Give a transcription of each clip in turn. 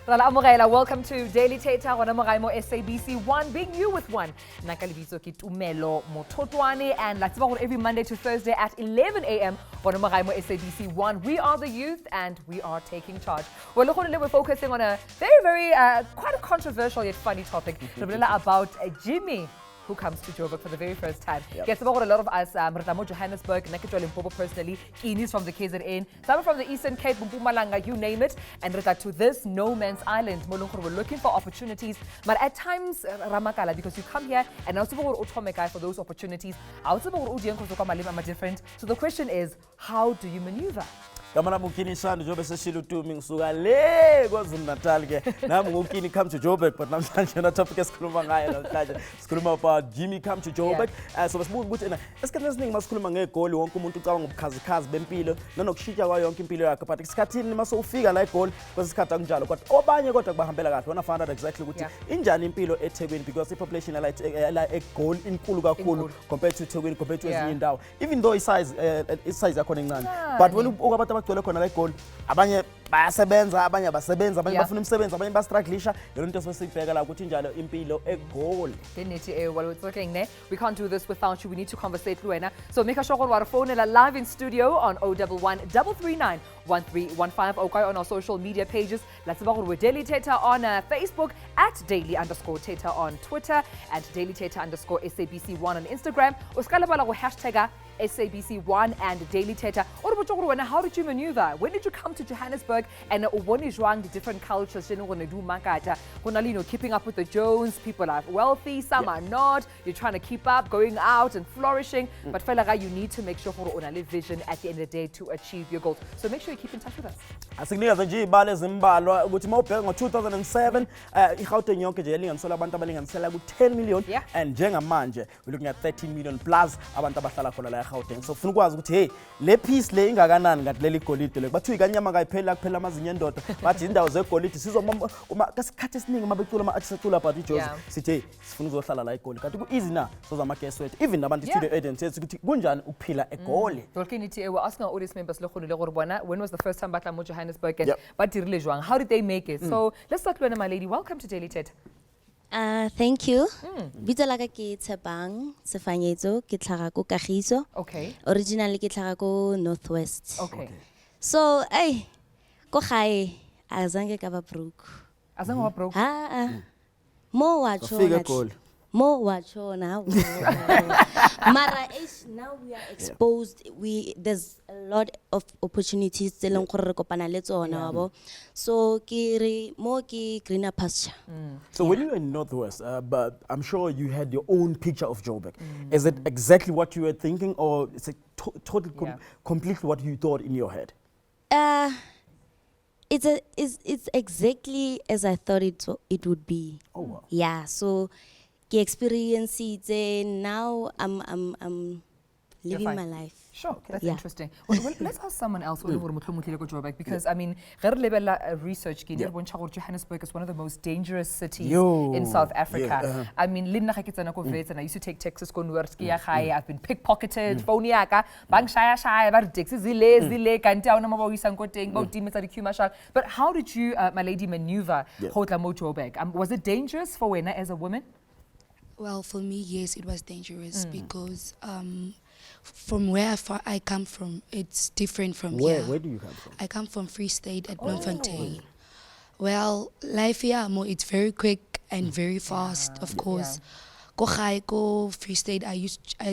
Welcome to Daily Thetha on SABC 1, being you with one. Nakalibizo ki Tumelo, Mothotoane, and let's talk every Monday to Thursday at 11 a.m. on SABC 1. We are the youth and we are taking charge. Well, we're focusing on a very, quite a controversial yet funny topic about Jimmy, who comes to Joburg for the very first time. Yes, about a lot of us, Johannesburg, Limpopo personally, Kini's from the KZN, some from the Eastern Cape, Mpumalanga, you name it, and to this no man's island. We're looking for opportunities, but at times, Ramakala, because you come here and also for those opportunities, different. So the question is, how do you maneuver? Kini Shandu Joburg ngisuka le KwaZulu-Natal ke nami ngukini come to Joburg, but namhlanje na topic esikhuluma ngayo namhlanje sikhuluma about Jimmy come to Joburg. So basibuza ukuthi esikhathini esiningi masikhuluma ngegoli wonke umuntu ucabanga ngobukhazikhazi bempilo nanokushintsha kwayo yonke impilo yakhe, but isikhathini mase ufika la egoli kwesikhathi akunjalo kodwa obanye kodwa kubahambela kahle wona find out exactly ukuthi injani impilo eThekwini, because ipopulation la egoli inkulu kakhulu compared to eThekwini, compared to ezinye indawo, even though isize yakhona encane, but when abantu abagcwele khona la egoli abanye bayasebenza, abanye abasebenza, abanye bafuna umsebenzi, abanye bastrugglisha yonke into esibheka la ukuthi njalo impilo egoli. We can't do this without you. We need to conversate Luena. So make sure you phone live in studio on 011 339 1315 or on our social media pages. Let's about with Daily Thetha on Facebook, at Daily_Thetha on Twitter, at Daily Thetha _SABC1 on Instagram. Uskalabala hashtag SABC1 and Daily Thetha. How did you maneuver? When did you come to Johannesburg? And what is wrong the different cultures? Keeping up with the Jones. People are wealthy, some are not. You're trying to keep up, going out and flourishing. But you need to make sure for a vision at the end of the day to achieve your goals. So make sure you keep in touch with us. Asiknika nje ibale zimbalwa ukuthi mawubheka ngo2007 iGauteng yonke nje yalinganiselwa abantu abalinganisela ku10 million, and njengamanje we're looking at 13 million plus abantu abahlala khona la eGauteng. So ufuna ukwazi ukuthi hey, le piece le ingakanani ngathi leli golide le bathu ikanyama kayiphela kuphela amazinyo endoda bathi indawo zegolide sizoma kasikhathi esiningi mabecula ama-artistula about iJozi sithi hey, sifuna uzohlala la eGoli kanti ku easy na so zama guest wethu even nabantu studio agents ukuthi kunjani ukuphila eGoli. We're asking our audience members when was the first time batla mo Johannesburg and how did they make it? So let's start with my lady. Welcome to Daily Thetha. Thank you. Bitalaga ke Tsebang, Sefanyezo, ke tlhaga ko Kagiso. Okay. Originally ke tlhaga ko Northwest. Okay. So, ko gae azange ka ba broke. Azange wa broke. Mo wa chona. Mo wa chona. Mara now we are exposed. There's a lot of opportunities tseleng gore re kopana le tsona wabo. So mo ki greener pasture. So when you were in Northwest, but I'm sure you had your own picture of Joburg. Is it exactly what you were thinking, or is it totally completely what you thought in your head? It's exactly as I thought it would be. Oh wow. Yeah, so the experience it now I'm living my life. Sure, that's interesting. Well, let's ask someone else because I mean, research Johannesburg is one of the most dangerous cities in South Africa. I mean, I used to take Texas I've been pickpocketed, phone yaka, bang shaya, but how did you, my lady, maneuver Joburg? Was it dangerous for Wena as a woman? Well, for me, yes, it was dangerous because from where I come from, it's different from here. Where do you come from? I come from Free State at Bloemfontein. Well, life here, it's very quick and very fast, of course. Go Free State, I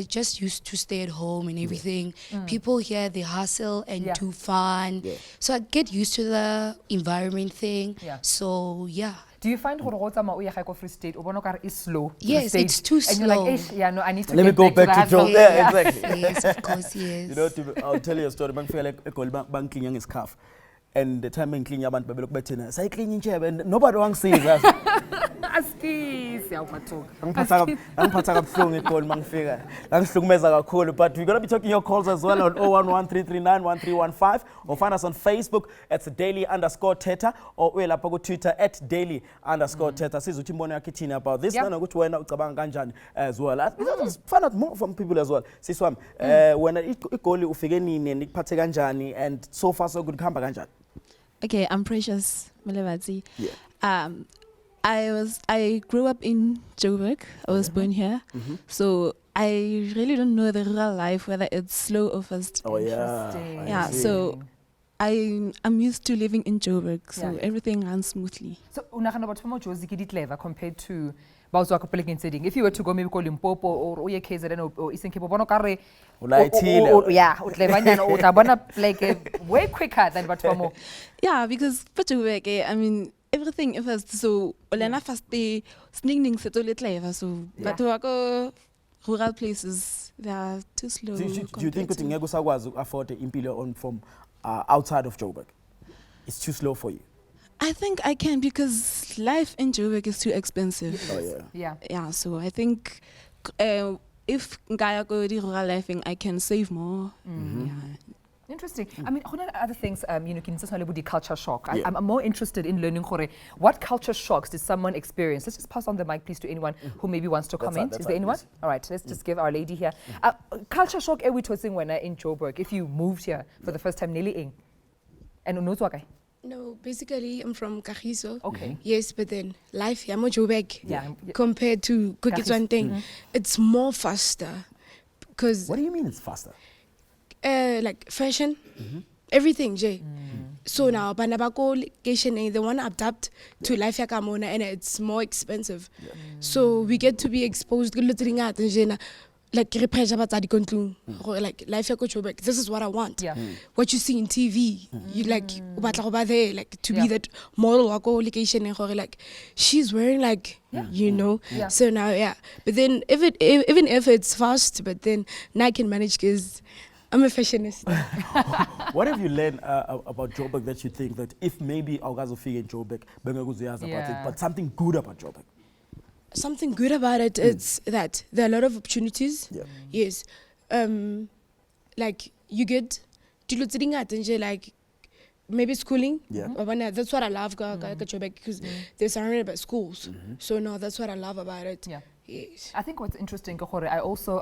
just used to stay at home and everything. People here, they hustle and do fun. So I get used to the environment thing. So, yeah. Do you find Free State is slow? Yes, it's too slow. And you're like, I need to let me go back to Joburg. Yeah, exactly. Yes, of course, yes. You know, I'll tell you a story. I feel like bank cleaning his scarf. And the time I clean your bank, look better. Say cleaning chair, and nobody wants to see that. But we're going to be taking your calls as well on 011-339-1315 or find us on Facebook at Daily_Thetha or we'll Twitter at Daily_Thetha. Says Utimbono Kitchen about this. No, go to Kanjan as well. Let's find out more from people as well. Siswam, when I call you Ufigeni and Pateganjani, and so far so good Kambaganjan. Okay, I'm Precious Malevati. Yeah. I grew up in Joburg. I was born here. So I really don't know the rural life, whether it's slow or fast. Oh yeah. Interesting. I Yeah, see. so I'm used to living in Joburg, so Yeah. everything runs smoothly. So unagana batho ba mo Jozi ke ditleva compared to ba o tswa ka polekeng tse ding. If you were to go maybe ko Limpopo or o ye KZN or Eastern Cape, bona ka re O la ithile. yeah, o tlevanyana o tla bona like way quicker than batho ba mo. Yeah, because for Joburg, I mean, everything is fast. So olena fast the sneaking se to little so Yeah. but wako rural places they are too slow. Do you think compared ukuthi to- ngeke usakwazi afford impilo on from outside of Joburg? It's too slow for you. I think I can because life in Joburg is too expensive. Oh yeah. Yeah. Yeah, so I think if ngaya go the rural life, I can save more. Yeah. Interesting. I mean, one of the other things, you know, can the culture shock. Yeah. I'm more interested in learning what culture shocks did someone experience. Let's just pass on the mic, please, to anyone who maybe wants to comment. That's Is there right, anyone? please. All right, let's just give our lady here. Culture shock, we tossing when in Joburg. If you moved here for the first time, nearly in. And unotwakai. No, basically I'm from Kagiso. Okay. Yes, but then life here, mo Joburg, Yeah. compared to Kukitswan thing, it's more faster. Because What do you mean it's faster? like fashion, everything, Jay. So now, Banabako location, they want to adapt to life ya Kamona, and it's more expensive. So we get to be exposed to like like life ya Joburg. This is what I want. Yeah. What you see in TV, you like over there, like to be that model or location, like she's wearing like you know. Yeah. So now, yeah. But then even if it's fast, but then now I can manage because I'm a fashionista. What have you learned about Joburg that you think that if maybe our guys will figure in Joburg, about it, Yeah. but something good about Joburg? Something good about it is that there are a lot of opportunities. Yeah. Yes. Like you get like maybe schooling. Yeah. That's what I love because they're surrounded by schools. So no, that's what I love about it. Yeah. Yes. I think what's interesting, Kahore, I also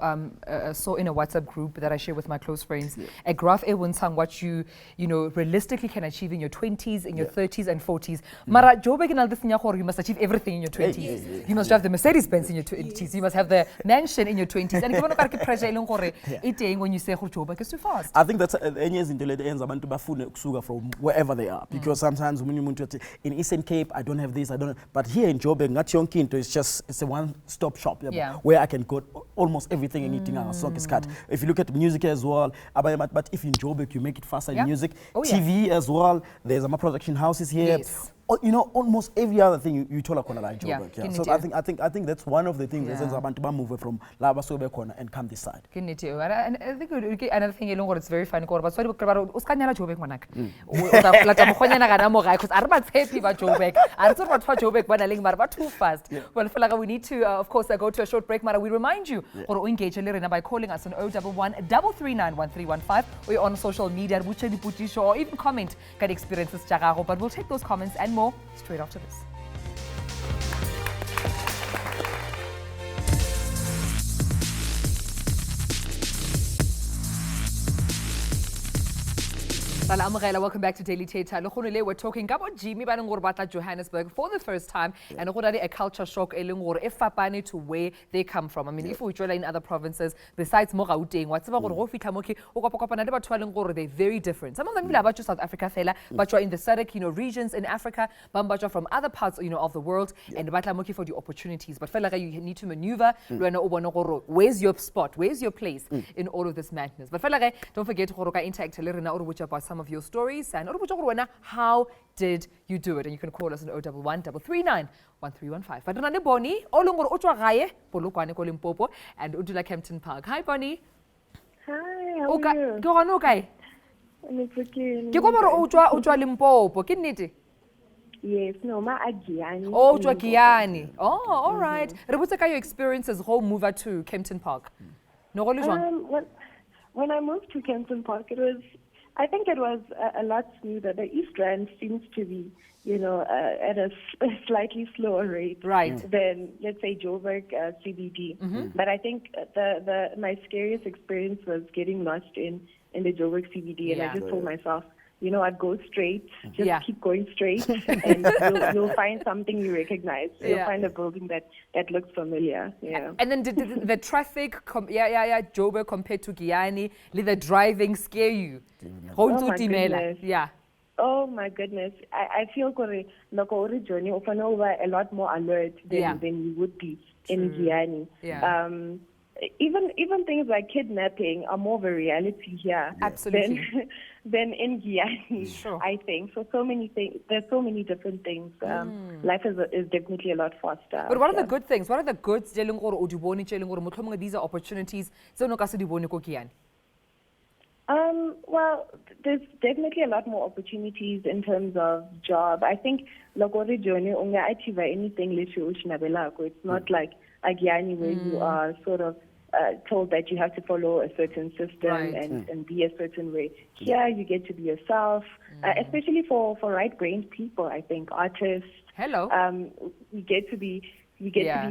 saw in a WhatsApp group that I share with my close friends, a graph sang what you realistically can achieve in your 20s, in your 30s and 40s. Mara Joburg in Aldisinya, you must achieve everything in your 20s. You must drive the Mercedes Benz in your 20s. You must have the mansion in your 20s. And if you want to pressure eating when you say Joburg is too fast. I think that's enye izinto lezi enza abantu bafune ukusuka from wherever they are, because sometimes when you in Eastern Cape I don't have this, I don't, but here in Joburg ngathi yonke into it's a one stop shop, Yeah. where I can get almost everything anything else. If you look at music as well, but if in Joburg you make it faster Yeah. in music, Oh, yeah. TV as well, there's some production houses here. Yes. Almost every other thing you told like Joburg. Yeah, Yeah. Kini So too. I think that's one of the things that Yeah. sends abantu move from la basobe khona and come this side. And I think another thing it's very funny but sorry uskanyala Joburg manaka lata mokhonyana kana mo gae cuz are ba tshepi ba Joburg are tso batho ba Joburg ba naleng mara ba too fast. Well feel like we need to of course go to a short break, mara we remind you or engage le rena by calling us on 011 339 1315 or on social media butcha diputisho or even comment ka experiences tsa gago, but we'll take those comments and more straight after this. Welcome back to Daily Thetha. We're talking about Jimmy Banangorbatla Johannesburg for the first time, and a culture shock to where they come from. I mean, if we travel in other provinces, besides Mogauteng, they're very different. Some of them are South Africa, but you're in the SADC, regions in Africa, but from other parts, of the world, and for the opportunities. But you need to maneuver. Where's your spot? Where's your place in all of this madness? But don't forget to interact about some of your stories and how did you do it? And you can call us on 011 339 1315. But Nane Bonnie, Olongor Utwagaye, Polokwane ko Limpopo, and Udula Kempton Park. Hi Bonnie. Hi, how are you? Go on, okay. It's okay. Ke go mara utwa Limpopo, ke nnete? Yes, no, ma Agiani. Oh, utwa Kiani. Oh, all right. Re botsa ka your experiences whole mover to Kempton Park. No go le jwang? When I moved to Kempton Park, I think it was a lot smoother. The East Rand seems to be, at a slightly slower rate than, let's say, Joburg CBD. But I think my scariest experience was getting lost in the Joburg CBD, and I just told myself, you know what, go straight, just keep going straight, and you'll find something you recognize. You'll find a building that looks familiar. Yeah. And then did the traffic, Joburg compared to Giyani, did the driving scare you? Oh my goodness. Yeah. Oh my goodness. I feel like journey a lot more alert than you would be in Giyani. Yeah. Even things like kidnapping are more of a reality here than in Giyani, I think. So many things. There's so many different things. Life is definitely a lot faster. But what are the good things? What are the goods? These are opportunities. Well, there's definitely a lot more opportunities in terms of job. I think Lokore journey unga achieve anything it's not like Giyani where you are sort of told that you have to follow a certain system and be a certain way. Here you get to be yourself, especially for right-brained people, I think, artists. Hello. You get to be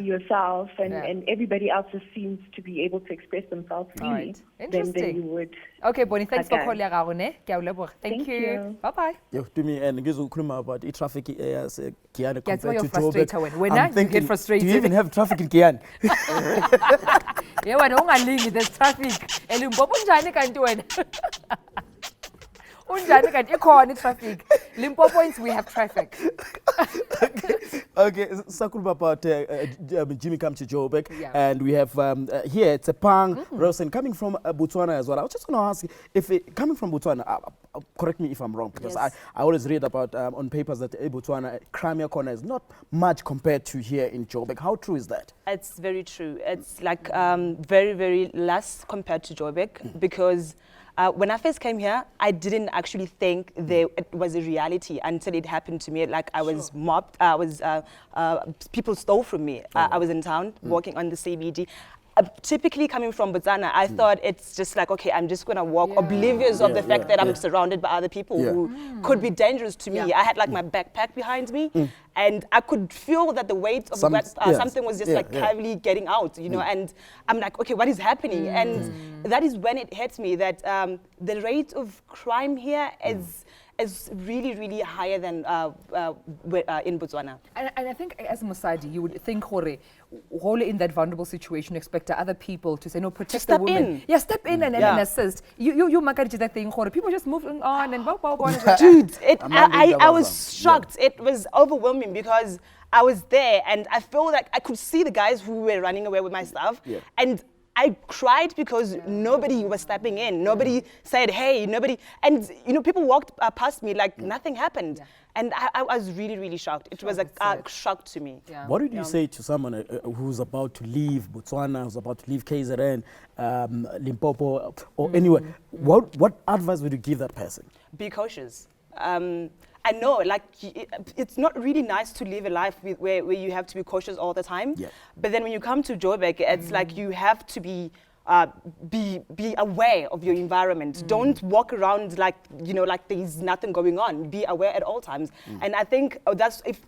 yourself, and everybody else just seems to be able to express themselves freely than you would. Okay, Bonnie, thanks for calling. Thank you. Bye-bye. To me, and about the traffic as Giyani compared to Joburg. When you get frustrated. Do you even have traffic in Giyani? Yeah, when there's traffic. Traffic. Limpopoins, we have traffic. Okay, Sakul about Jimmy come to Joburg, and we have here it's a Pang Rosen coming from Botswana as well. I was just going to ask if coming from Botswana, correct me if I'm wrong, because I always read about on papers that Botswana Crimea corner is not much compared to here in Joburg. How true is that? It's very true. It's like very, very less compared to Joburg because when I first came here, I didn't actually think it was a reality until it happened to me. Like I was mobbed, people stole from me. I was in town walking on the CBD. Typically coming from Botswana, I thought it's just like, okay, I'm just going to walk oblivious of the fact that I'm surrounded by other people who could be dangerous to me. I had like my backpack behind me and I could feel that the weight of something was just like heavily getting out, you know, and I'm like, okay, what is happening? And that is when it hit me that the rate of crime here is really, really higher than in Botswana. And I think as Mosadi, you would think, Hore, in that vulnerable situation, expect other people to say, no, protect the woman. Yeah, step in and assist. You makariji that thing, Hore. People just move on and Dude, I was shocked. It was overwhelming because I was there and I feel like I could see the guys who were running away with my stuff. And I cried because nobody was stepping in. Nobody said, hey, nobody. And, you know, people walked past me like nothing happened. And I was really, really shocked. It was a shock to me. What would you say to someone who's about to leave Botswana, who's about to leave KZN, Limpopo, or anywhere? What advice would you give that person? Be cautious. I know, like, it's not really nice to live a life where you have to be cautious all the time. But then when you come to Joburg, it's like you have to be aware of your environment. Don't walk around like, you know, like there's nothing going on. Be aware at all times. And I think that's if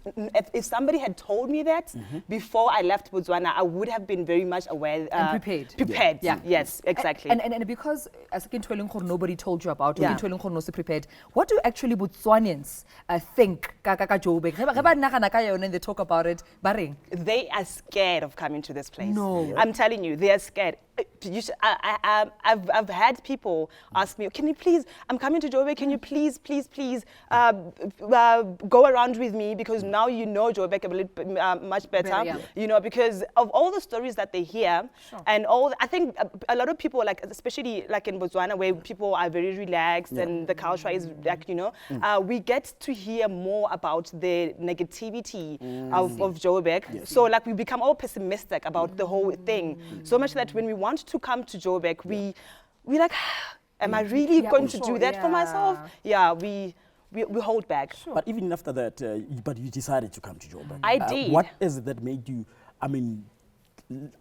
somebody had told me that before I left Botswana, I would have been very much aware and prepared. Prepared. Yes, exactly. And because as nobody told you about it, prepared. What do actually Botswanians think? They talk about it. They are scared of coming to this place. No, I'm telling you, they are scared. I've had people ask me, can you please, I'm coming to Joburg, can you please go around with me because now you know Joburg a little much better, you know, because of all the stories that they hear and I think a lot of people, like especially like in Botswana where people are very relaxed and the culture is like, you know, we get to hear more about the negativity of Joburg. So like we become all pessimistic about the whole thing, so much that when we want to come to Joburg, we like, am I really going to do that for myself? Yeah, we hold back. But even after that, but you decided to come to Joburg. I did. What is it that made you, I mean,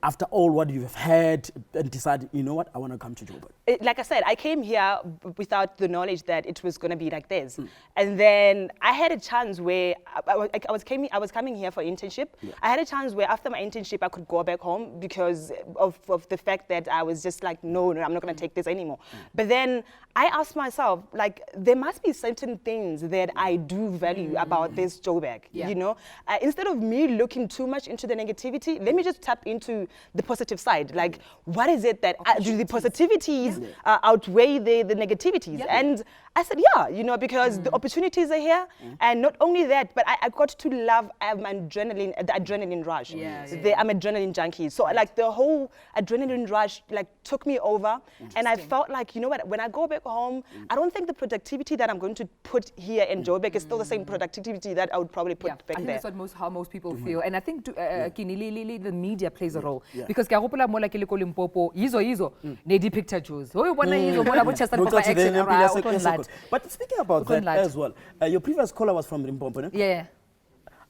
after all what you've heard, and decided, you know what, I want to come to Joburg? Like I said, I came here without the knowledge that it was going to be like this. And then I had a chance where I was coming here for internship. I had a chance where after my internship, I could go back home because of the fact that I was just like, no, I'm not going to take this anymore. But then I asked myself, like, there must be certain things that I do value about this Joburg, you know? Instead of me looking too much into the negativity, let me just tap into the positive side. Like, what is it that do the positivities outweigh the negativities? And I said, yeah, you know, because the opportunities are here. And not only that, but I got to love the adrenaline rush. I'm adrenaline junkie. So like the whole adrenaline rush like took me over. And I felt like, you know what, when I go back home, I don't think the productivity that I'm going to put here in Joburg is still the same productivity that I would probably put back there. I think that's how most people feel. And I think Kini, the media plays a role. Because ke a gopola mola ke le ko Limpopo, yizo, nedi picture Jews. Oh, bona yizo, bona bo Chester Papa action. But speaking about that as well, your previous caller was from Limpopo, no? Yeah.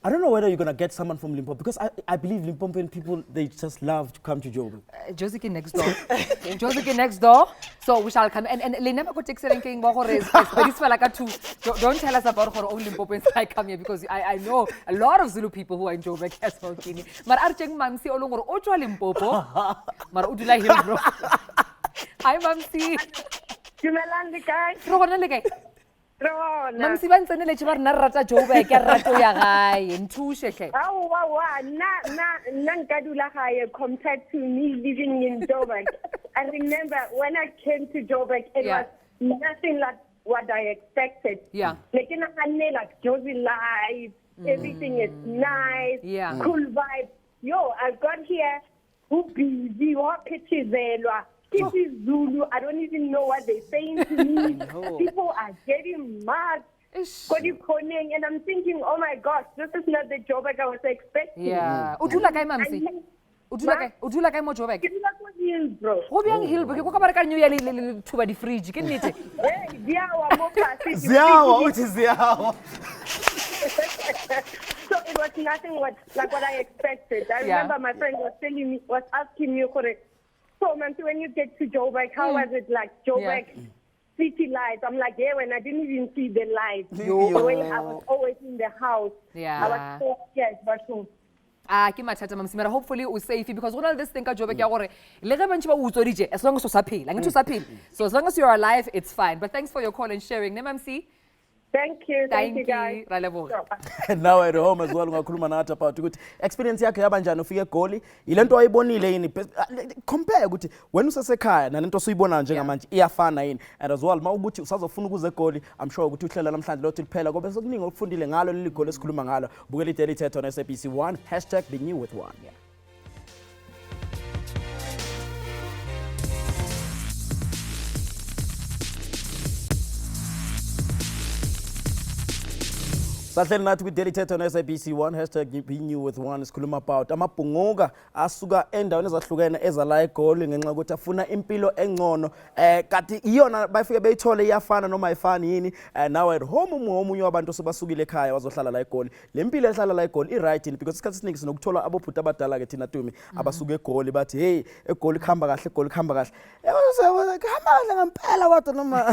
I don't know whether you're going to get someone from Limpopo, because I believe Limpopo people, they just love to come to Joburg. Josie next door. Josie next door. So we shall come. And le never go take ranking but it's like a two. Don't tell us about her own Limpopo I come here, because I know a lot of Zulu people who are in Joburg as well. Mar archeng Mzansi olongor otwa Limpopo. Mar udula hill bro. Hi Mzansi. Dumelang guys. Rona le kae? Mzansi ba ntsene le tsheba rena rata Joburg ya rato ya gae nthushe hle. Na nka dula gae compared to me living in Joburg. I remember when I came to Joburg, it was nothing like what I expected. Yeah. Like Josie life, everything is nice, cool vibe. Yo, I got here, who busy, what pitches This is Zulu. I don't even know what they're saying to me. People are getting mad. And I'm thinking, oh my gosh, this is not the Joburg I was expecting. Yeah. Udula kai Mzansi? Udula kai mo Joburg? Ke dula ko Hill, bro. Go bjang Hill bro? Ke go ka bara ka new ya le thuba di fridge ke nnete. Ziawa mo pasi. Ziawa, what is Ziawa? So it was nothing like what I expected. I remember my friend was asking me, so Mzansi, when you get to Joburg, how was it like Joburg city lights? I'm like, when I didn't even see the lights. The way I was always in the house. I was so scared, but ke mathata Mzansi, mara hopefully u safe, because one of this thing ka Joburg ya gore le ge bantši ba utsoditše as long as o sa phela ngitho sa phela, so as long as you're alive it's fine. But thanks for your call and sharing, ne Mzansi. Thank you guys. Now at home as well, ngakhuluma nathi about ukuthi experience yakhe yabanjani ufike eGoli, ilento ayibonile yini, compare ukuthi when usesekhaya nalento osuyibona njengamanje iyafana yini, and as well mawukuthi usazofuna ukuze eGoli, I'm sure ukuthi uhlela namhlanje lothi liphela ngoba sokuningi okufundile ngalo leli goli esikhuluma ngalo. Bukela iDaily Thetha on SABC 1 #BeNewWith1. Sahleli nathi kwi-Daily Thetha on SABC 1 #BeNewWith1 sikhuluma about amabhunguka asuka endaweni ezahlukene ezala eGoli ngenxa ukuthi afuna impilo engcono, kanti iyona bafike beyithole iyafana noma ayifani yini. Now at home omunye wabantu sebasukile ekhaya wazohlala la eGoli, le mpilo ehlala la eGoli i-right yini, because isikhathi esiningi sinokuthola abobhuti abadala ke thina Tumi abasuka eGoli bathi hey eGoli khamba kahle, eGoli khamba kahle, khamba kahle ngempela kodwa noma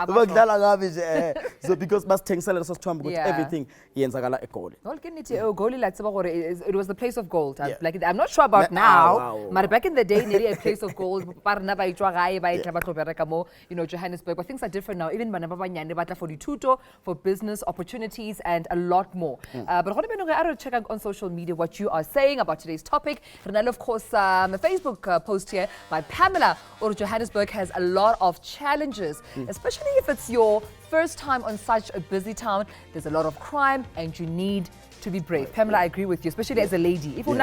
kudlala kabi nje, so because basithengisela leso sithombe ukuthi everything yenzakala eGoli. Well, ke nithi eGoli la tseba gore it was the place of gold. Like I'm not sure about now, but back in the day nearly a place of gold. Parna ba itwa gae ba itla ba tlo bereka mo, you know, Johannesburg. But things are different now. Even bana ba banyane batla for dithuto, for business opportunities and a lot more. But gone beno ge a check on social media what you are saying about today's topic. Renal, of course, a Facebook post here by Pamela, or Johannesburg has a lot of challenges, especially if it's your first time on such a busy town. There's a lot of crime and you need to be brave. Pamela, I agree with you, especially as a lady. If you're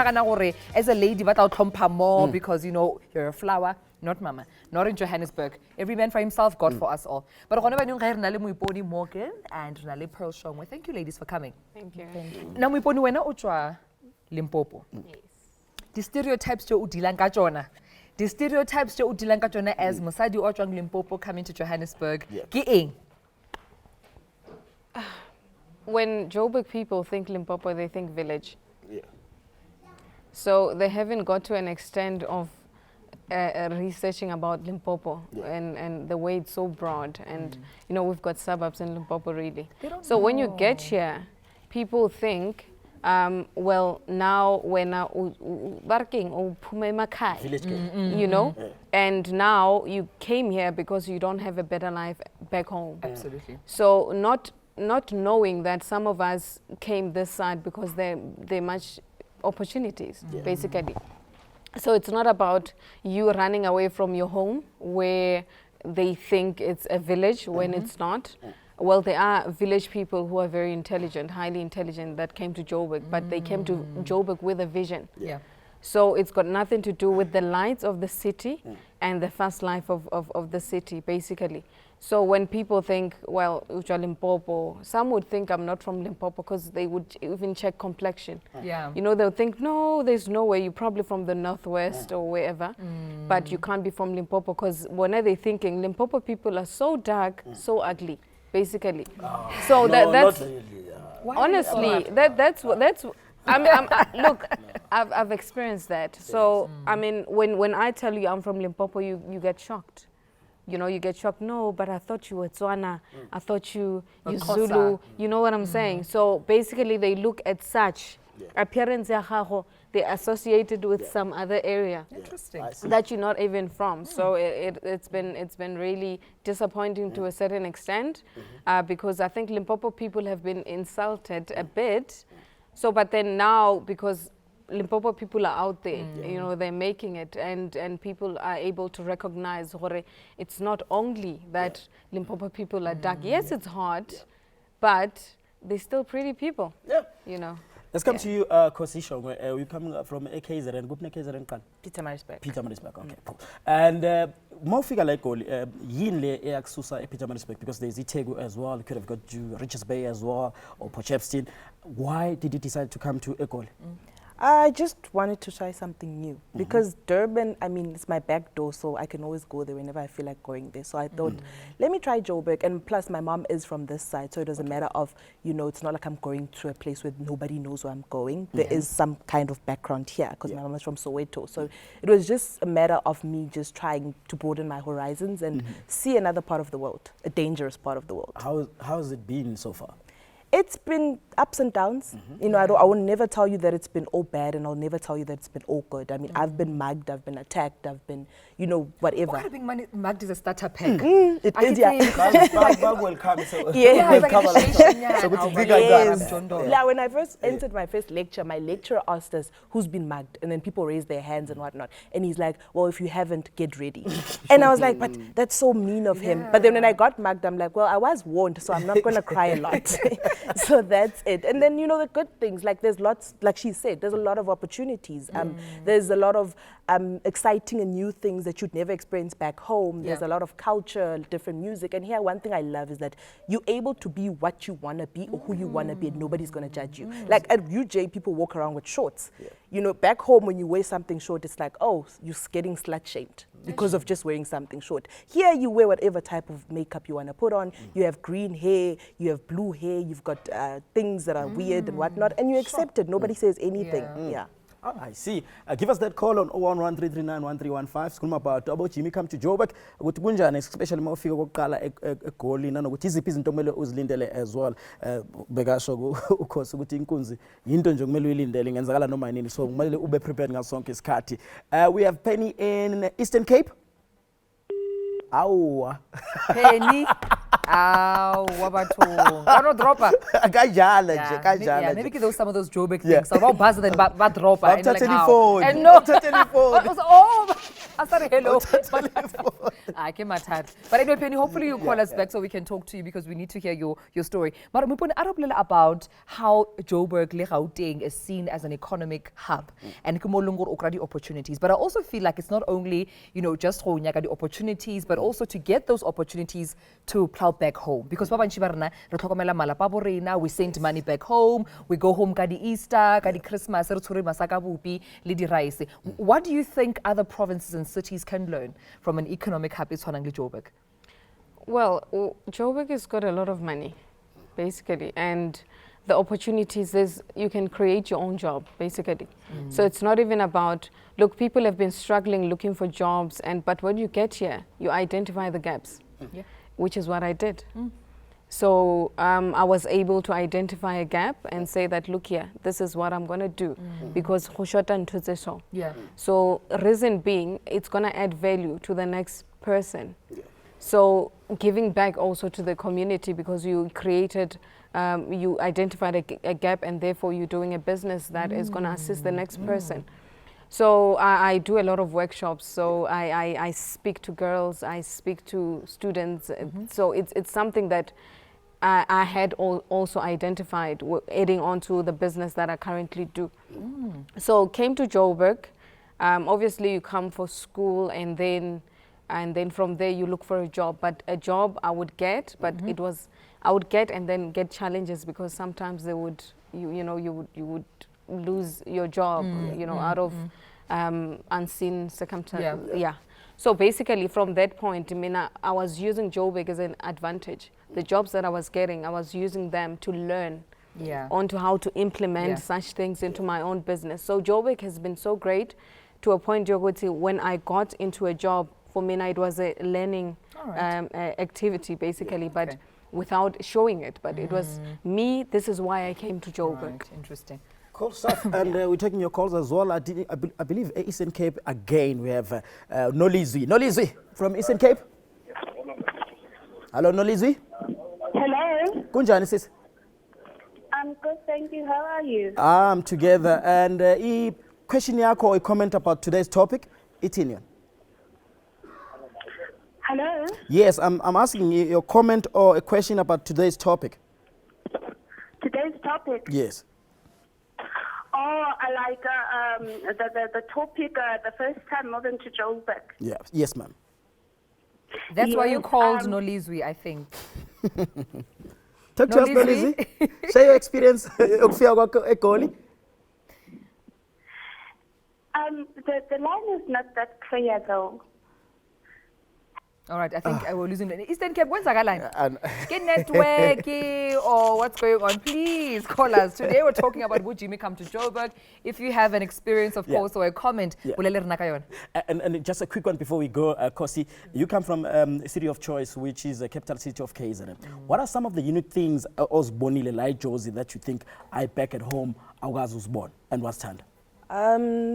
as a lady, but I'll more because you know you're a flower, not mama, not in Johannesburg. Every man for himself, God for us all. But Morgan and Pearl Shongwe. Thank you, ladies, for coming. Thank you. Now we poni wena uchwa Limpopo. Yes. The stereotypes jo udilang ka tsona. The stereotypes jo udilang ka tsona as mosadi o tswang Limpopo coming to Johannesburg. Ke eng? When Joburg people think Limpopo, they think village. So they haven't got to an extent of researching about Limpopo and the way it's so broad. And, you know, we've got suburbs in Limpopo, really. So when you get here, people think, well, now when working or you know, and now you came here because you don't have a better life back home. Absolutely. So not knowing that some of us came this side because there are much opportunities, basically. So it's not about you running away from your home where they think it's a village when it's not. Well, there are village people who are very intelligent, highly intelligent, that came to Joburg, but they came to Joburg with a vision. So it's got nothing to do with the lights of the city and the fast life of the city, basically. So when people think, well, Uja Limpopo, some would think I'm not from Limpopo because they would even check complexion. You know, they'll think, no, there's no way, you're probably from the northwest or wherever, but you can't be from Limpopo because whenever they're thinking, Limpopo people are so dark, so ugly, basically. So that's, really, honestly, that's look, I've experienced that. So, I mean, when I tell you I'm from Limpopo, you get shocked. You know, you get shocked. No, but I thought you were Tswana. I thought you Zulu. You know what I'm saying? So basically, they look at such appearance. They associated with some other area that you're not even from. So it's been really disappointing to a certain extent because I think Limpopo people have been insulted a bit. So, but then now because Limpopo people are out there, you know, they're making it, and people are able to recognize it's not only that Limpopo people are dark. Yes, it's hard, but they're still pretty people. You know. Let's come to you, Kosisho. We're coming up from KZN. Gupne KZN kan? Pietermaritzburg. Pietermaritzburg, okay. Cool. And more figure like Yinle Eaksusa Pietermaritzburg because there's Itegu as well. You could have got Richards Bay as well or Potchefstroom. Why did you decide to come to Ekole? I just wanted to try something new because Durban, I mean, it's my back door, so I can always go there whenever I feel like going there. So I thought, let me try Joburg. And plus, my mom is from this side, so it was a matter of, you know, it's not like I'm going to a place where nobody knows where I'm going. There is some kind of background here because my mom is from Soweto. So it was just a matter of me just trying to broaden my horizons and see another part of the world, a dangerous part of the world. How has it been so far? It's been ups and downs. You know, I will never tell you that it's been all bad, and I'll never tell you that it's been all good. I mean, I've been mugged, I've been attacked, I've been, you know, whatever. What being mugged is a starter pack. It is, yeah. When I first entered my first lecture, my lecturer asked us who's been mugged, and then people raised their hands and whatnot. And he's like, well, if you haven't, get ready. And I was like, but that's so mean of him. But then when I got mugged, I'm like, well, I was warned, so I'm not going to cry a lot. So that's it. And then, you know, the good things, like there's lots, like she said, there's a lot of opportunities. There's a lot of exciting and new things that you'd never experience back home. There's a lot of culture, different music. And here, one thing I love is that you're able to be what you want to be or who you want to be, and nobody's going to judge you. Like at UJ, people walk around with shorts. You know, back home, when you wear something short, it's like, oh, you're getting slut-shamed because of just wearing something short. Here, you wear whatever type of makeup you want to put on. You have green hair, you have blue hair, you've got things that are weird and whatnot, and you accept it. Nobody says anything. Oh, I see. Give us that call on 011-339-1315. Sikhuluma about Jimmy come to Joburg. Ukuthi kunjani especially uma ufika kokuqala eGoli nanokuthi iziphi izinto kumele uzilindele as well. Bekasho ukhosi ukuthi inkunzi into nje kumele uyilindele ingenzakala noma yini, so kumele ube prepared ngaso sonke isikhathi. We have Penny in Eastern Cape. Awu. Penny. Wabathong. Kano dropper. Kajala nje, kajala. Yeah, maybe those some of those Joburg things. So about buzzer than bad dropper. And like telephone. And no telephone. I started hello. I came at that. But anyway, Penny, hopefully you call us back so we can talk to you because we need to hear your story. But we put about how Joburg le Gauteng is seen as an economic hub and kumolungur okradi opportunities. But I also feel like it's not only, you know, just the opportunities, but also to get those opportunities to plow back home. Because we send money back home, we go home kadi Easter, kadi Christmas, rice. What do you think other provinces and cities can learn from an economic hub is Joburg? Well, Joburg has got a lot of money, basically, and the opportunities is you can create your own job, basically. So it's not even about, look, people have been struggling looking for jobs, but when you get here, you identify the gaps, which is what I did. So I was able to identify a gap and say that, look here, this is what I'm going to do, because so reason being, it's going to add value to the next person. So giving back also to the community, because you created, you identified a gap, and therefore you're doing a business that is going to assist the next person. So I do a lot of workshops. So I speak to girls, I speak to students. So it's something that I had also identified, adding on to the business that I currently do. So came to Joburg. Obviously you come for school, and then from there you look for a job. But a job I would get, but I would get and then get challenges, because sometimes they would, you would lose your job, out of unseen circumstances. So basically from that point, I mean, I was using Joburg as an advantage. The jobs that I was getting, I was using them to learn onto how to implement such things into my own business. So Joburg has been so great, to a point, Yogoti, when I got into a job, for me, it was a learning activity, basically, but without showing it. But it was me, this is why I came to Joburg. Interesting. Cool stuff. And we're taking your calls as well. I believe Eastern Cape again. We have Nolizwi. Nolizwi from Eastern Cape. Hello, Nolizwi. Hello. Kunjani sis? I'm good, thank you. How are you? I'm together. And question yako or a comment about today's topic? Itinian. Hello. Yes, I'm asking you your comment or a question about today's topic. Today's topic? Yes. Oh, I like the topic, the first time moving to Joburg. Yeah. Yes, ma'am. That's why you called Nolizwi, I think. Talk to us, Nolizwi. Share your experience. The line is not that clear, though. All right, I think we're losing the Eastern Cape. When's our line? Get network or what's going on? Please call us. Today we're talking about would Jimmy come to Joburg. If you have an experience, of course, or a comment, and just a quick one before we go, Kosi. You come from a city of choice, which is the capital city of KZN. What are some of the unique things, Osbonile, like Josie, that you think I back at home, August was born and was turned?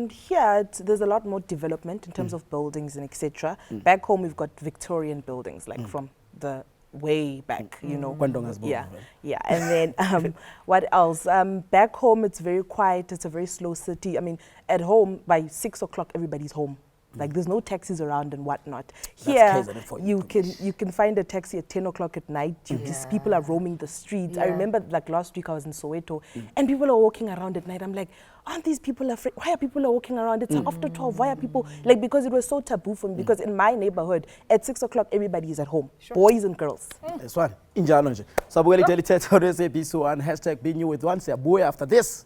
Here, there's a lot more development in terms of buildings and etc. Back home, we've got Victorian buildings, like from the way back, you know. Yeah. And then what else? Back home, it's very quiet. It's a very slow city. I mean, at home, by 6 o'clock, everybody's home. Like there's no taxis around and whatnot. Here, you can find a taxi at 10 o'clock at night. These people are roaming the streets. I remember like last week I was in Soweto and people are walking around at night. I'm like, aren't these people afraid? Why are people walking around? It's after 12. Why are people like, because it was so taboo for me, because in my neighborhood at 6 o'clock everybody is at home, boys and girls. That's one. Injalo nje. Sabukeli daily Thetha on SABC one hashtag be new with one. Siyabuya after this.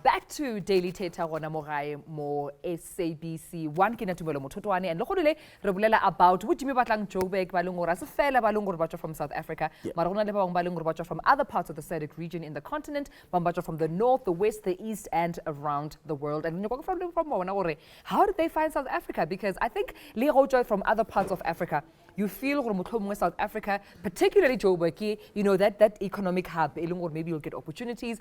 Back to Daily Thetha gona mo gae mo SABC 1 ke na Tumelo Mothotoane and logodile re bolela about wo Jimmy batlang Joburg ba leng gore se fela ba leng gore ba tswa from South Africa mara gona le ba bang ba leng gore ba tswa from other parts of the SADC region in the continent ba tswa from the north, the west, the east and around the world. And from bona gore how did they find South Africa? Because I think le go tswa from other parts of Africa, you feel gore South Africa, particularly Joburg, you know, that economic hub, maybe you'll get opportunities.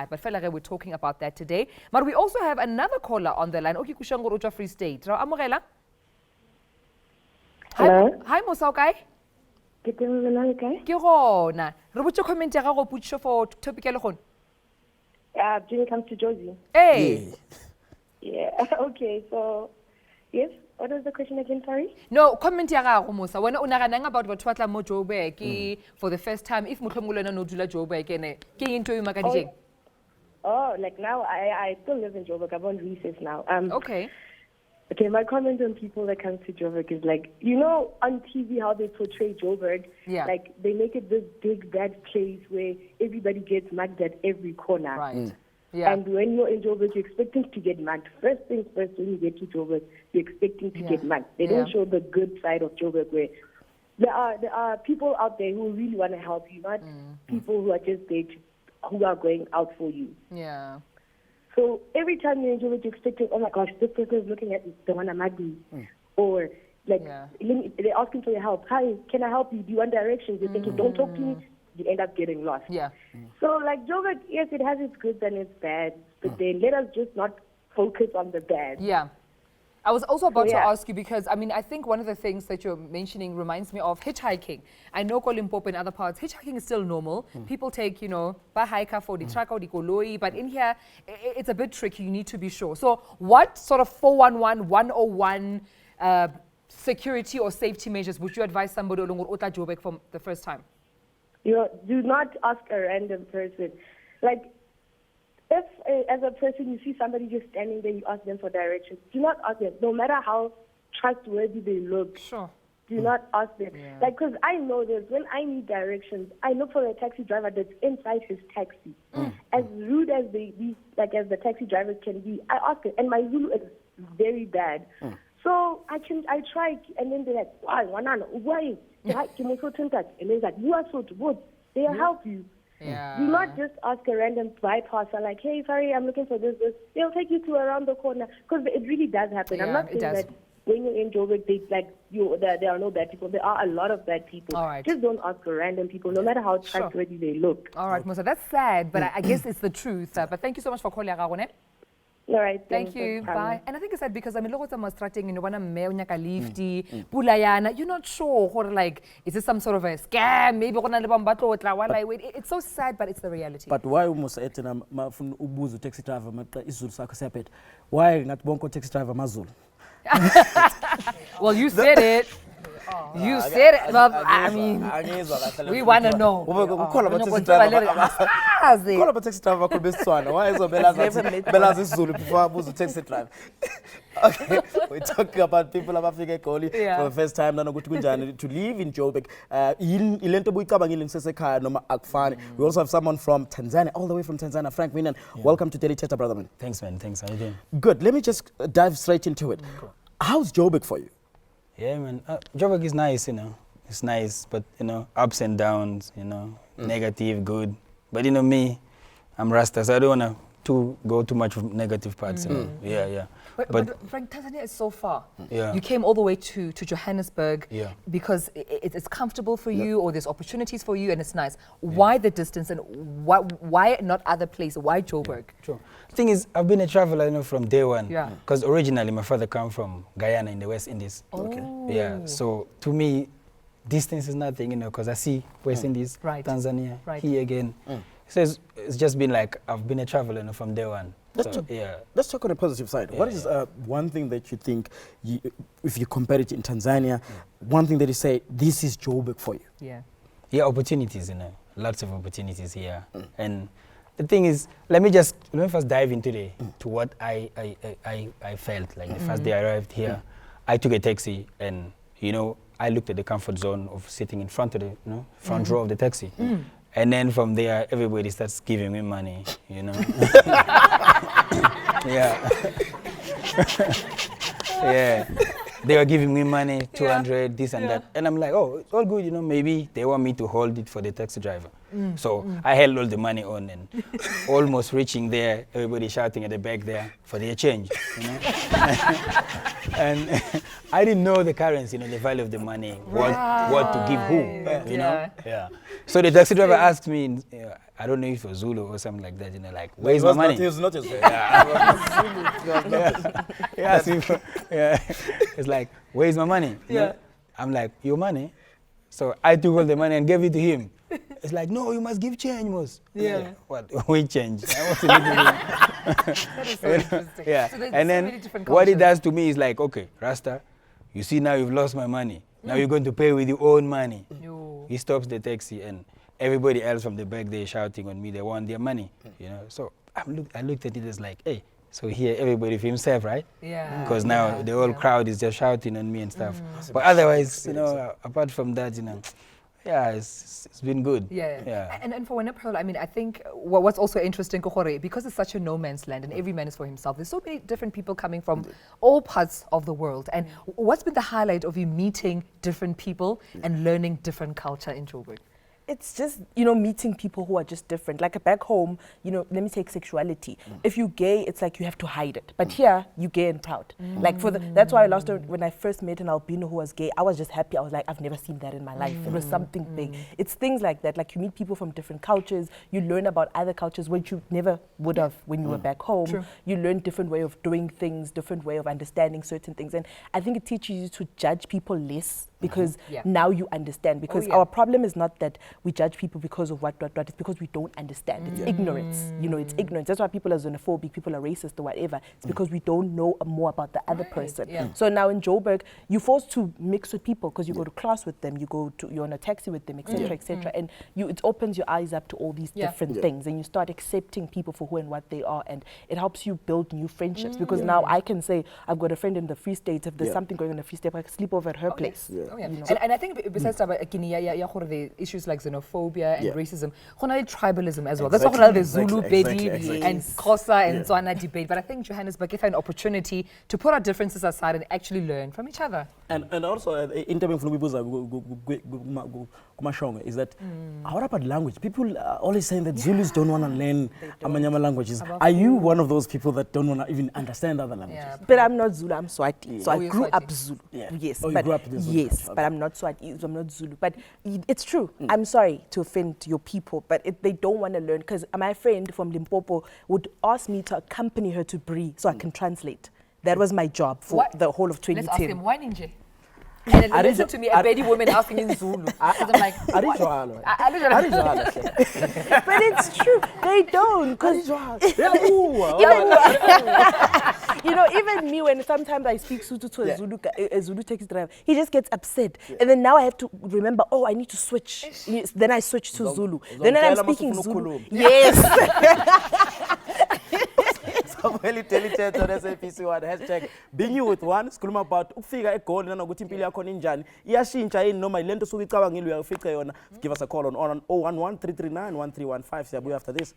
But feel like we're talking about that today. But we also have another caller on the line. Okay, Kushango Rocha Free State. Hello. Hi, Mosaukai. Ke okay? Ke gona. Re botse comment ya gago putso for topic ya legone. Jimmy comes to Josie. Hey. Yeah. Okay, so yes. What was the question again, sorry? No, comment ya gago Mosa. Wena o naganang about batho ba tla mo Joburg for the first time. If motlhomolwana no dula Joburg ene ke into e makadijeng. Oh, like now I still live in Joburg. I'm on recess now. Okay. Okay, my comment on people that come to Joburg is like, you know, on TV how they portray Joburg, like they make it this big bad place where everybody gets mugged at every corner. Right. Yeah. And when you're in Joburg, you're expecting to get mad. First things first, when you get to Joburg, you're expecting to get mad. They don't show the good side of Joburg, where there are people out there who really want to help you, not people who are just there who are going out for you. Yeah. So every time you're in Joburg, you're expecting, oh my gosh, this person is looking at me, they want to mad me. Or like, they're asking for your help. Hi, can I help you? Do you want directions? You're thinking, don't talk to me. You end up getting lost. Yeah. So like Joburg, yes, it has its goods and its bads, but then let us just not focus on the bad. Yeah. I was also about to ask you because, I mean, I think one of the things that you're mentioning reminds me of hitchhiking. I know Limpopo in other parts, hitchhiking is still normal. People take, bahika for the truck or the koloi, but in here, it's a bit tricky. You need to be sure. So what sort of 411, 101 security or safety measures would you advise somebody along with Ota Joburg for the first time? Do not ask a random person. Like, if as a person you see somebody just standing there, you ask them for directions. Do not ask them, no matter how trustworthy they look. Sure. Do not ask them. Yeah. Like, because I know this, when I need directions, I look for a taxi driver that's inside his taxi. As rude as they be, like as the taxi drivers can be, I ask them, and my Zulu is very bad. So I try, and then they're like, why? And they're like, you are so good. They'll help you. Yeah. Do not just ask a random bypasser like, hey, sorry, I'm looking for this. They'll take you to around the corner, because it really does happen. Yeah, I'm not saying that when you're in Joburg, there are no bad people. There are a lot of bad people. All right. Just don't ask a random people, no matter how trustworthy they look. All right, Musa, that's sad, but I guess it's the truth. But thank you so much for calling, Agone. All right. Thank you. Bye. And I think it's sad because I mean, look at the you know, when I'm lifty, pulayana, you're not sure, or like, is this some sort of a scam? Maybe it's so sad, but it's the reality. But why almost etina mafuna ubuza taxi driver maqa isizulu sakho siyaphetha? Why ngathi bonke taxi driver mazulu? Well, you said it. You said it. I mean, we want to know. Call about taxi driver. Call about taxi driver could be Swana. Why is Bela's Zulu before I was taxi driver? Okay, we're talking about people of Africa for the first time to live in Joburg. We also have someone from Tanzania, all the way from Tanzania, Frank Minan. Welcome to Daily Thetha, brother man. Thanks, man. Thanks. How you doing? Good. Let me just dive straight into it. How's Joburg for you? Yeah, man. Joburg is nice, you know. It's nice, but, you know, ups and downs, you know, negative, good. But, you know, me, I'm Rasta, so I don't want to go too much with negative parts, you know. Yeah. But Frank, Tanzania is so far. Yeah. You came all the way to Johannesburg because it's comfortable for you, or there's opportunities for you, and it's nice. Why the distance, and why not other places? Why Joburg? Sure. The thing is, I've been a traveler, you know, from day one. Yeah. Because originally my father come from Guyana in the West Indies. Okay. Yeah. So to me, distance is nothing, you know, because I see West Indies, Tanzania, here again. So it's just been like I've been a traveler, you know, from day one. Let's talk on the positive side. What is one thing that you think, if you compare it in Tanzania, one thing that you say, this is Joburg for you? Yeah, opportunities, you know, lots of opportunities here. And the thing is, let me first dive into to what I felt like the first day I arrived here. I took a taxi, and you know, I looked at the comfort zone of sitting in front of the front row of the taxi. And then from there, everybody starts giving me money, you know. Yeah. They were giving me money, 200, this and that. And I'm like, oh, it's all good, you know, maybe they want me to hold it for the taxi driver. So I held all the money on, and almost reaching there, everybody shouting at the back there for their change, you know. And I didn't know the currency, you know, the value of the money, what to give who, you know. Yeah. So the taxi driver asked me, I don't know if it was Zulu or something like that, you know, like, where's my money? It was not his It's like, where's my money? You know? I'm like, your money? So I took all the money and gave it to him. It's like, no, you must give change, Mos. Yeah. What? We change. That is so interesting. Yeah. So there's and so then many different what he cultures. does to me is like, okay, Rasta, you see now you've lost my money. Now you're going to pay with your own money. He stops the taxi, and everybody else from the back there shouting on me, they want their money, you know. So I looked at it as like, hey, so here everybody for himself, right? Yeah. Because now the whole crowd is just shouting on me and stuff. But otherwise, you know, apart from that, you know, Yeah, it's been good. Yeah. And for Wena Pearl, I mean, I think what's also interesting, because it's such a no man's land and every man is for himself, there's so many different people coming from all parts of the world. And what's been the highlight of you meeting different people and learning different culture in Joburg? It's just, you know, meeting people who are just different. Like back home, you know, let me take sexuality. If you're gay, it's like you have to hide it. But here, you're gay and proud. Like that's why last time when I first met an albino who was gay, I was just happy. I was like, I've never seen that in my life. It was something big. It's things like that. Like you meet people from different cultures. You learn about other cultures which you never would have when you were back home. True. You learn different way of doing things, different way of understanding certain things. And I think it teaches you to judge people less because now you understand. Because our problem is not that we judge people because of what, it's because we don't understand. It's ignorance. You know, it's ignorance. That's why people are xenophobic, people are racist or whatever. It's because we don't know more about the other person. So now in Joburg, you're forced to mix with people because you go to class with them, you're on a taxi with them, etc., etc. And it opens your eyes up to all these different things, and you start accepting people for who and what they are, and it helps you build new friendships. Because now I can say, I've got a friend in the Free State. If there's something going on in the Free State, I can sleep over at her place. You know? And I think besides Kini, the issues like xenophobia and racism, tribalism as well. That's why the Zulu, Bedi, and Xhosa and Tswana debate. But I think Johannesburg gave an opportunity to put our differences aside and actually learn from each other. And also, in terms of is that how about language? People are always saying that Zulus don't want to learn Amanyama languages. Are you one of those people that don't want to even understand other languages? But I'm not Zulu, I'm Swati. So I grew up Zulu. Yes, you grew up in Zulu. Yes, but I'm not Swati, I'm not Zulu. But it's true. I'm sorry to offend your people, but they don't want to learn. Because my friend from Limpopo would ask me to accompany her to Brie so I can translate. That was my job for the whole of 2010. Let's ask him, why Ninja? And then listen to me, a Bedi woman asking in Zulu. I'm like, but it's true, they don't. Because you know, even me, when sometimes I speak Sutu to a Zulu taxi driver, he just gets upset. And then now I have to remember, I need to switch. Then I switch to Zulu. Then I'm speaking Zulu. Yes. Really tell it on SABC one hashtag being you with one skuluma about ufika egoli nanokuthi impilo yakho ninjani iyashintsha yini noma ilento suku icabangile uyafica yona. Give us a call on 011 339 1315. Siyabuya after this.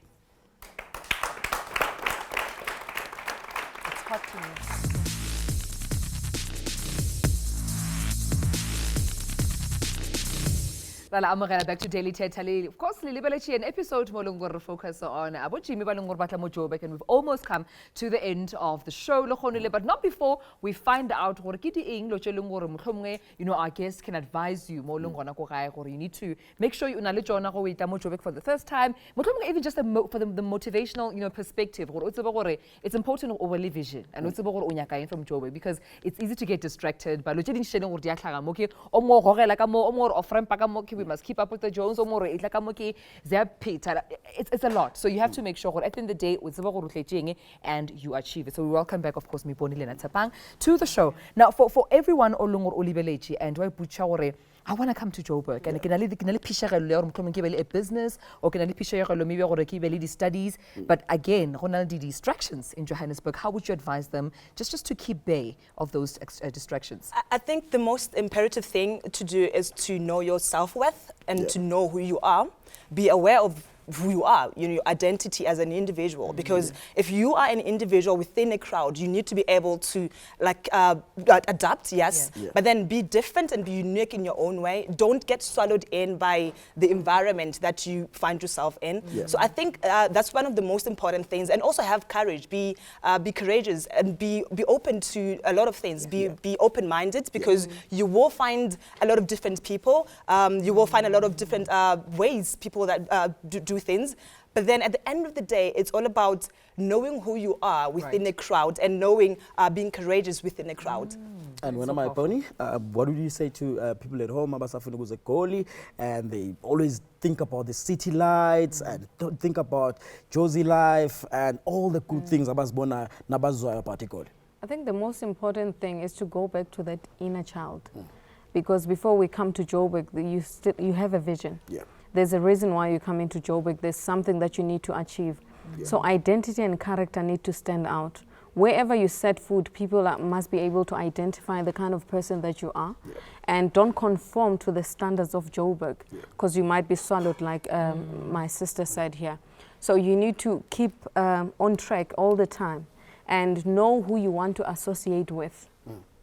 It's hot to me. Back to Daily Thetha. Of course, an episode more focus on Abu Jimmy Joburg, and we've almost come to the end of the show. But not before we find out our guests can advise you more. You need to make sure you Joburg for the first time. Even just for the motivational perspective. It's important to overlay vision and from Joburg because it's easy to get distracted. But we must keep up with the Jones it's a lot. So you have to make sure at the end of the day and you achieve it. So we welcome back, of course, to the show. Now for everyone and I want to come to Joburg and can I a business or can I maybe studies, but again, the distractions in Johannesburg, how would you advise them just to keep bay of those distractions? I think the most imperative thing to do is to know your self-worth and to know who you are. Be aware of who you are, your identity as an individual. Because if you are an individual within a crowd, you need to be able to adapt, but then be different and be unique in your own way. Don't get swallowed in by the environment that you find yourself in. So I think that's one of the most important things. And also have courage, be courageous and be open to a lot of things. Be open-minded because you will find a lot of different people. You will find a lot of different ways people that do things, but then at the end of the day, it's all about knowing who you are within a crowd and knowing being courageous within a crowd. And when am I pony? What would you say to people at home? And they always think about the city lights and don't think about Josie life and all the good things about Nabazwa particularly. I think the most important thing is to go back to that inner child, because before we come to Joburg, you have a vision. There's a reason why you come into Joburg. There's something that you need to achieve. So identity and character need to stand out. wherever you set food, people must be able to identify the kind of person that you are, and don't conform to the standards of Joburg, because you might be swallowed, like my sister said here. So you need to keep on track all the time and know who you want to associate with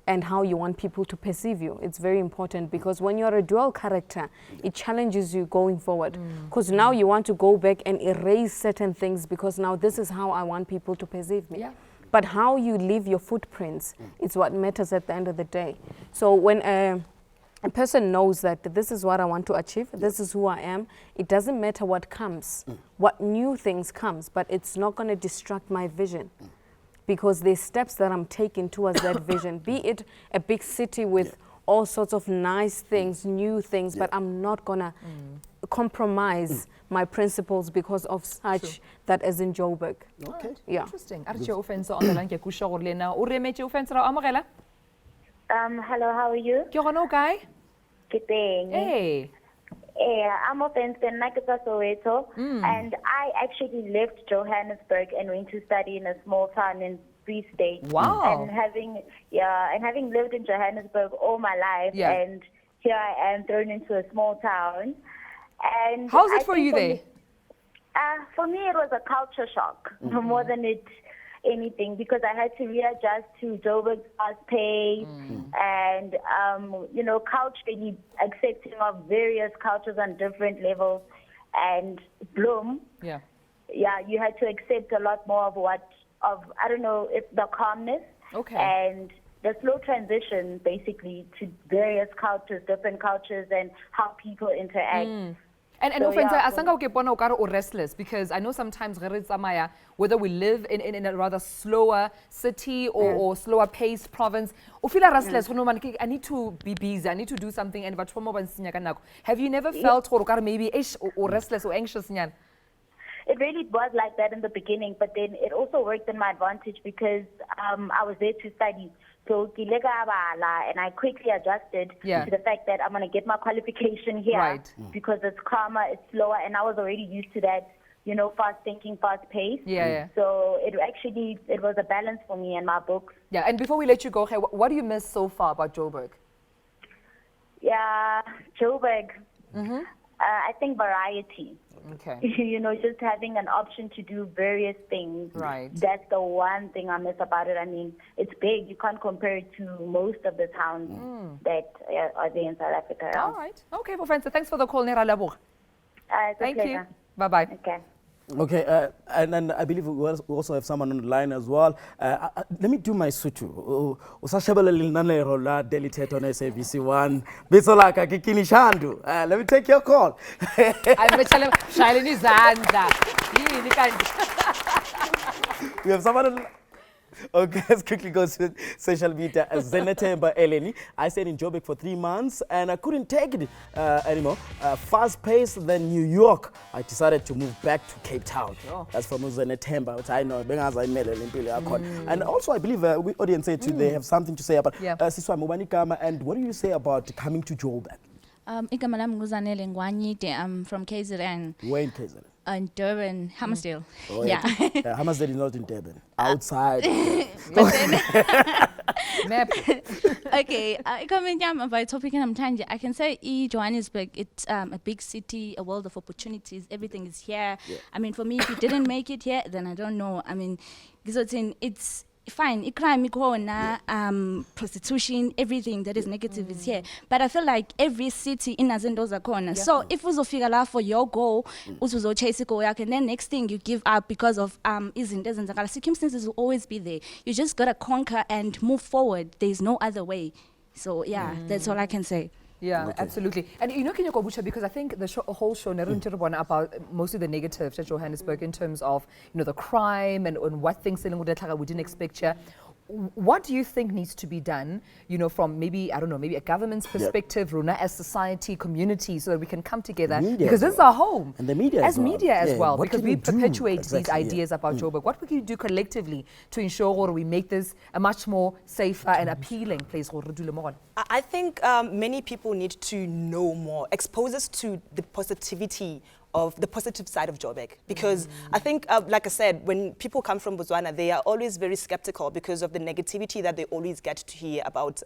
and how you want people to perceive you. It's very important, because when you're a dual character, it challenges you going forward. Because now you want to go back and erase certain things, because now this is how I want people to perceive me. But how you leave your footprints is what matters at the end of the day. So when a person knows that this is what I want to achieve, this is who I am, it doesn't matter what comes, what new things comes, but it's not going to distract my vision. Because there's steps that I'm taking towards that vision, be it a big city with all sorts of nice things, new things, but I'm not gonna compromise my principles because of such that is in Joburg. Okay. Yeah. Interesting. Arche offense on the line ke kusha gore le na o remetse offense ra amogela. Hello, how are you? Ke gona o kae? Good thing. Hey. I'm offense in Soweto, and I actually left Johannesburg and went to study in a small town in Free State. Wow. And having lived in Johannesburg all my life, and here I am thrown into a small town. And how's it for you there? For me, it was a culture shock more than anything, because I had to readjust to Joburg's fast pace and, culturally accepting of various cultures on different levels. And Bloom, you had to accept a lot more of the calmness and the slow transition, basically, to various cultures, different cultures, and how people interact. And so, offense, I think I'm restless, because I know sometimes whether we live in a rather slower city or slower paced province, I feel restless. I need to be busy. I need to do something. And have you never felt maybe or restless or anxious? It really was like that in the beginning, but then it also worked in my advantage, because I was there to study. So and I quickly adjusted to the fact that I'm going to get my qualification here because it's calmer, it's slower, and I was already used to that, fast thinking, fast pace. So it was a balance for me in my books. Yeah, and before we let you go, what do you miss so far about Joburg? Yeah, Joburg. I think variety. Okay. Just having an option to do various things. Right. That's the one thing I miss about it. I mean, it's big. You can't compare it to most of the towns that are there in South Africa. All right. Okay, well, friends, thanks for the call, Nera Labo. Thank you. Bye-bye. Okay. Okay, and then I believe we also have someone on the line as well. Let me do my sutu. Usashabela linanero la daily Thetha on SABC 1. Bitsolaka Kini Shandu. Let me take your call. I'm telling Shailini Zanda. We have someone on. Okay, let's quickly go to social media. Zenetemba Eleni. I stayed in Joburg for 3 months and I couldn't take it anymore. Fast paced than New York. I decided to move back to Cape Town. That's from Zenetemba, which I know. And also, I believe we audience say too, they have something to say about Siswa Mubanikama. And what do you say about coming to Joburg? I'm from KZN. Where in KZN? In Durban, Hammersdale. Oh, yeah. Hammersdale is not in Durban. Outside. Okay, by topic I can say Johannesburg, it's a big city, a world of opportunities. Everything is here. I mean, for me, if you didn't make it here, then I don't know. I mean, it's fine, crime, prostitution, everything that is negative is here. But I feel like every city in Azendo's corner. So if you figure for your goal, you chase it, and then next thing you give up because of circumstances will always be there. You just gotta conquer and move forward. There's no other way. So that's all I can say. Yeah, absolutely. And Kenya Kobucha, because I think the whole show about mostly the negatives at Johannesburg in terms of the crime and what things we didn't expect here. What do you think needs to be done, from maybe a government's perspective, Runa, as society, community, so that we can come together? Because this is our home. And the media as well. Because we perpetuate these ideas about Joburg. What can you do collectively to ensure we make this a much more safer and appealing place? I think many people need to know more, expose us to the positivity the positive side of Joburg. Because I think, like I said, when people come from Botswana, they are always very skeptical because of the negativity that they always get to hear about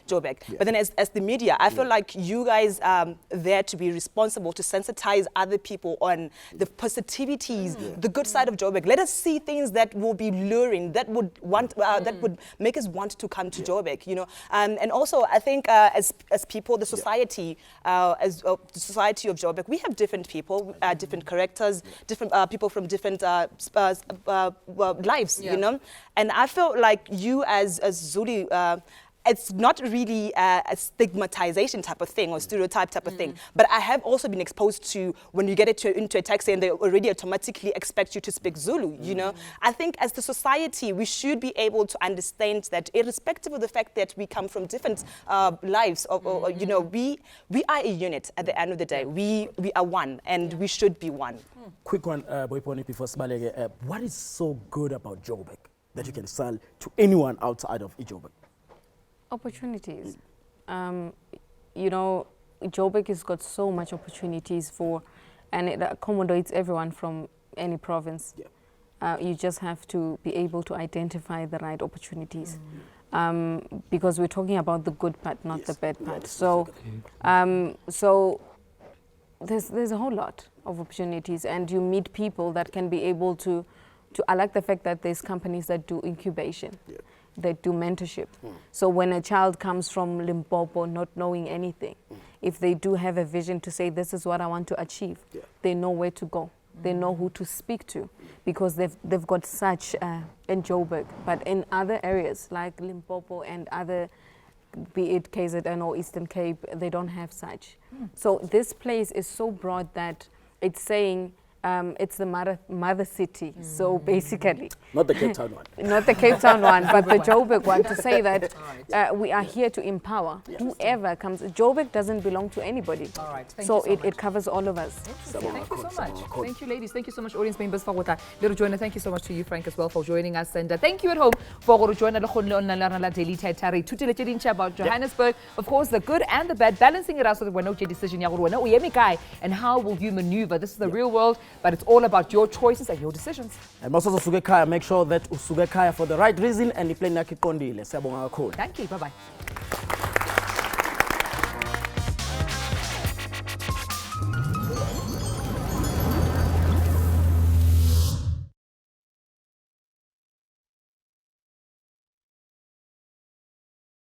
Joburg. But then as the media, I feel like you guys are there to be responsible, to sensitize other people on the positivities, the good side of Joburg. Let us see things that will be luring, that would make us want to come to Joburg, you know. And also, I think as people, the society, as the society of Joburg, we have different people, different characters, different people from different lives, you know. And I feel like you as Zulu, it's not really a stigmatization type of thing or stereotype type of thing. But I have also been exposed to when you get into a taxi and they already automatically expect you to speak Zulu, you know. I think as the society, we should be able to understand that irrespective of the fact that we come from different lives, or you know, we are a unit at the end of the day. We are one, and we should be one. Quick one, Boyponi, before Smalege. What is so good about Joburg that you can sell to anyone outside of Joburg? Opportunities. You know, Joburg has got so much opportunities and it accommodates everyone from any province. You just have to be able to identify the right opportunities. Because we're talking about the good part, not the bad part. So, so there's a whole lot of opportunities, and you meet people that can be able to I like the fact that there's companies that do incubation. They do mentorship. So when a child comes from Limpopo not knowing anything, if they do have a vision to say, this is what I want to achieve, they know where to go. They know who to speak to, because they've got such in Joburg. But in other areas like Limpopo and other, be it KZN or Eastern Cape, they don't have such. So this place is so broad that it's saying, it's the mother city, so basically. Not the Cape Town one. Not the Cape Town one, but the Joburg one, to say that we are here to empower whoever comes. Joburg doesn't belong to anybody. All right, so it covers all of us. Thank you so much. Thank you, ladies. Thank you so much, audience members, for little joiner. Thank you so much to you, Frank, as well, for joining us. And thank you at home for joining the daily Thetha about Johannesburg. Of course, the good and the bad, balancing it out so that we're no decision. And how will you maneuver? This is the real world. But it's all about your choices and your decisions. And also, make sure that usuge kaya for the right reason and the plan yakhe iqondile. Siyabonga kakhulu. Thank you. Bye-bye.